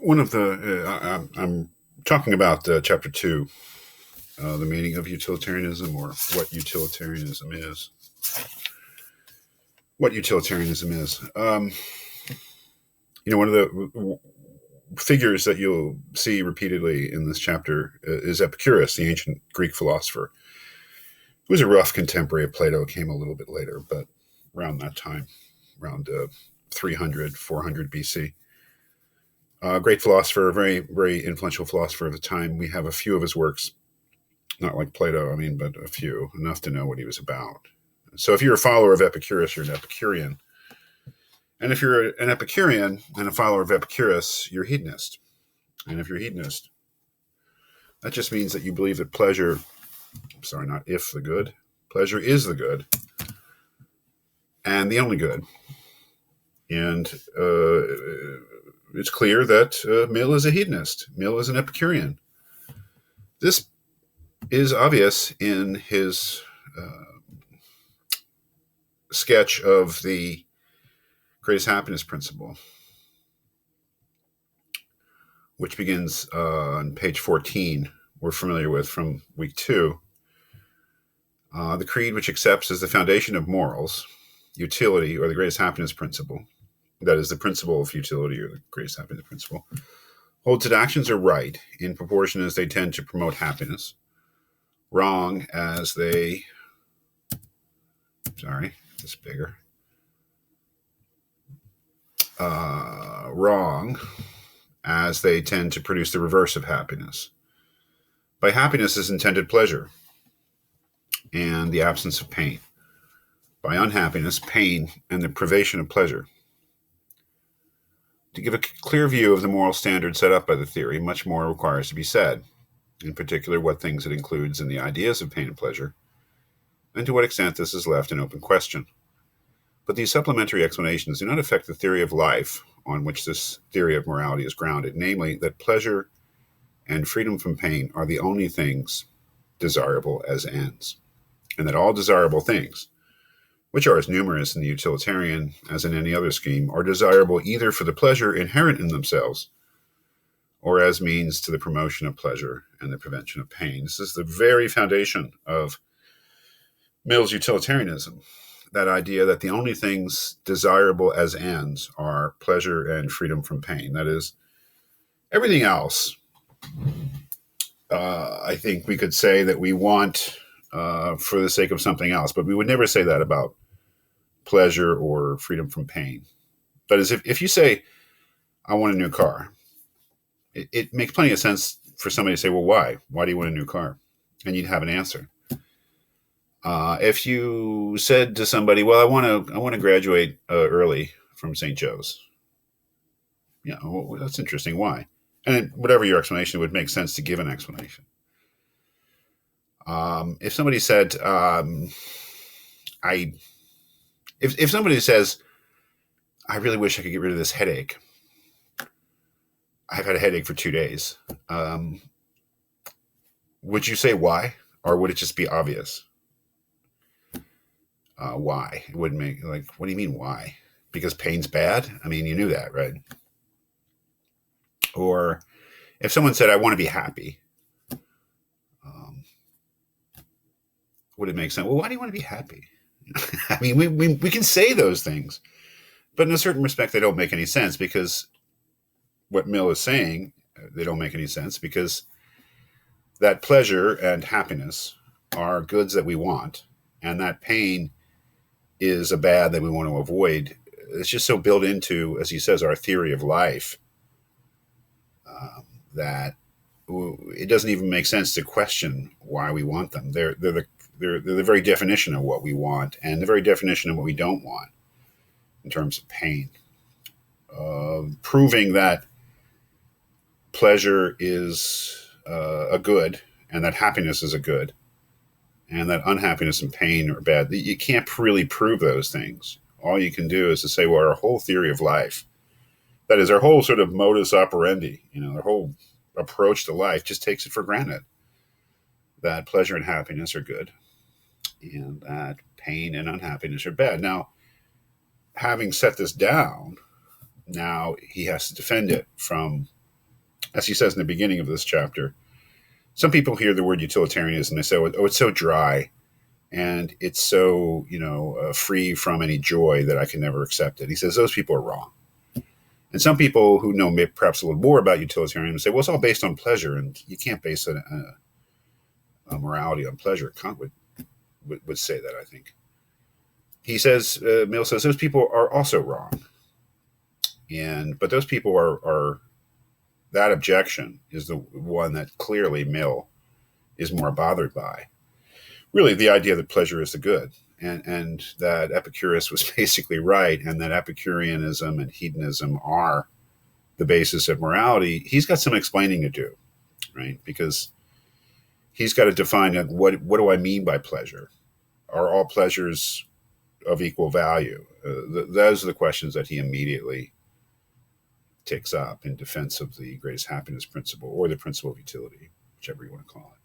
one of the I'm talking about chapter two, the meaning of utilitarianism, or what utilitarianism is. What utilitarianism is. One of the figures that you'll see repeatedly in this chapter is Epicurus, the ancient Greek philosopher, who was a rough contemporary of Plato. Came a little bit later, but around that time, around 300, 400 BC. Great philosopher, very, very influential philosopher of the time. We have a few of his works, not like Plato, but a few, enough to know what he was about. So if you're a follower of Epicurus, you're an Epicurean. And if you're an Epicurean and a follower of Epicurus, you're a hedonist. And if you're a hedonist, that just means that you believe that pleasure, not if the good, pleasure is the good and the only good. And it's clear that Mill is a hedonist. Mill is an Epicurean. This is obvious in his sketch of the greatest happiness principle, which begins on page 14, we're familiar with from week 2. The creed, which accepts as the foundation of morals, utility, or the greatest happiness principle, that is the principle of utility or the greatest happiness principle, holds that actions are right in proportion as they tend to promote happiness, wrong as they, wrong as they tend to produce the reverse of happiness. By happiness is intended pleasure and the absence of pain. By unhappiness, pain and the privation of pleasure. To give a clear view of the moral standard set up by the theory, much more requires to be said, in particular what things it includes in the ideas of pain and pleasure, and to what extent this is left an open question. But these supplementary explanations do not affect the theory of life on which this theory of morality is grounded, namely that pleasure and freedom from pain are the only things desirable as ends, and that all desirable things, which are as numerous in the utilitarian as in any other scheme, are desirable either for the pleasure inherent in themselves or as means to the promotion of pleasure and the prevention of pain. This is the very foundation of Mill's utilitarianism, that idea that the only things desirable as ends are pleasure and freedom from pain. That is, everything else, I think we could say that we want for the sake of something else, but we would never say that about pleasure or freedom from pain. That is, if you say, I want a new car, it makes plenty of sense for somebody to say, well, why? Why do you want a new car? And you'd have an answer. If you said to somebody, well, I want to graduate early from St. Joe's. Yeah, well, that's interesting. Why? And whatever your explanation, would make sense to give an explanation. If somebody said, if somebody says, I really wish I could get rid of this headache. I've had a headache for 2 days. Would you say why? Or would it just be obvious? Why? It wouldn't make, what do you mean why? Because pain's bad? You knew that, right? Or if someone said, I want to be happy, would it make sense? Well, why do you want to be happy? We can say those things, but in a certain respect, they don't make any sense, because what Mill is saying, they don't make any sense, because that pleasure and happiness are goods that we want, and that pain is a bad that we want to avoid. It's just so built into, as he says, our theory of life, that it doesn't even make sense to question why we want them. They're the very definition of what we want, and the very definition of what we don't want in terms of pain. Proving that pleasure is a good, and that happiness is a good, and that unhappiness and pain are bad. You can't really prove those things. All you can do is to say, well, our whole theory of life, that is, our whole sort of modus operandi, our whole approach to life, just takes it for granted that pleasure and happiness are good, and that pain and unhappiness are bad. Now, having set this down, now he has to defend it from As he says in the beginning of this chapter, some people hear the word utilitarianism and they say, "Oh, it's so dry, and it's so free from any joy that I can never accept it." He says those people are wrong. And some people who know perhaps a little more about utilitarianism say, "Well, it's all based on pleasure, and you can't base a morality on pleasure." Kant would say that, I think. He says, Mill says, those people are also wrong. But those people are that objection is the one that clearly Mill is more bothered by. Really, the idea that pleasure is the good, and that Epicurus was basically right, and that Epicureanism and hedonism are the basis of morality. He's got some explaining to do, right? Because he's got to define what do I mean by pleasure? Are all pleasures of equal value? Those are the questions that he immediately takes up in defense of the greatest happiness principle, or the principle of utility, whichever you want to call it.